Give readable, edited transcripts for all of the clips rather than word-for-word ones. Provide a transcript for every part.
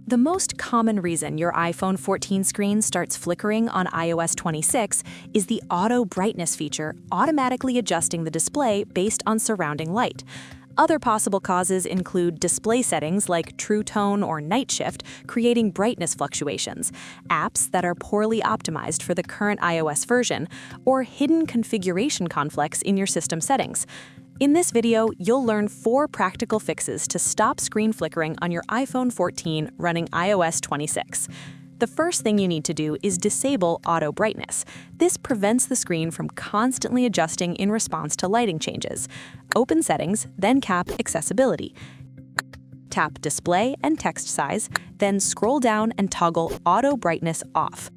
The most common reason your iPhone 14 screen starts flickering on iOS 26 is the auto brightness feature automatically adjusting the display based on surrounding light. Other possible causes include display settings like True Tone or Night Shift creating brightness fluctuations, apps that are poorly optimized for the current iOS version, or hidden configuration conflicts in your system settings. In this video, you'll learn 4 practical fixes to stop screen flickering on your iPhone 14 running iOS 26. The first thing you need to do is disable auto brightness. This prevents the screen from constantly adjusting in response to lighting changes. Open Settings, then tap Accessibility. Tap Display and Text Size, then scroll down and toggle Auto Brightness off.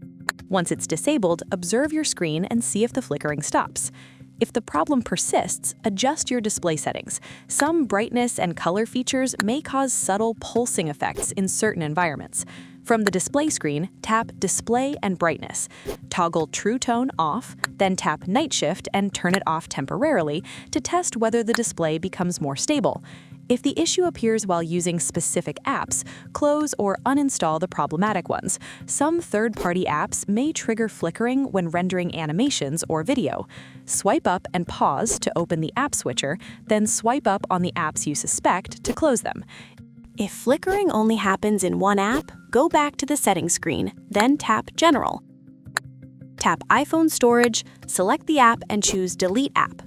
Once it's disabled, observe your screen and see if the flickering stops. If the problem persists, adjust your display settings. Some brightness and color features may cause subtle pulsing effects in certain environments. From the display screen, tap Display and Brightness. Toggle True Tone off, then tap Night Shift and turn it off temporarily to test whether the display becomes more stable. If the issue appears while using specific apps, close or uninstall the problematic ones. Some third-party apps may trigger flickering when rendering animations or video. Swipe up and pause to open the app switcher, then swipe up on the apps you suspect to close them. If flickering only happens in one app, go back to the settings screen, then tap General. Tap iPhone Storage, select the app and choose Delete App.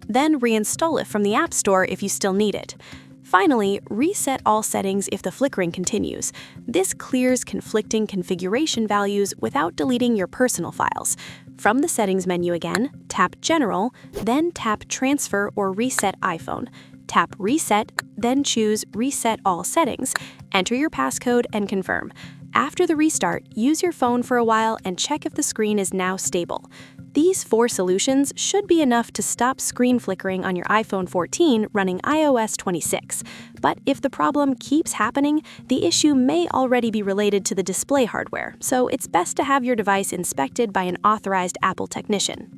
Then reinstall it from the App Store if you still need it. Finally, reset all settings if the flickering continues. This clears conflicting configuration values without deleting your personal files. From the Settings menu again, tap General, then tap Transfer or Reset iPhone. Tap Reset, then choose Reset All Settings, enter your passcode and confirm. After the restart, use your phone for a while and check if the screen is now stable. These 4 solutions should be enough to stop screen flickering on your iPhone 14 running iOS 26. But if the problem keeps happening, the issue may already be related to the display hardware, so it's best to have your device inspected by an authorized Apple technician.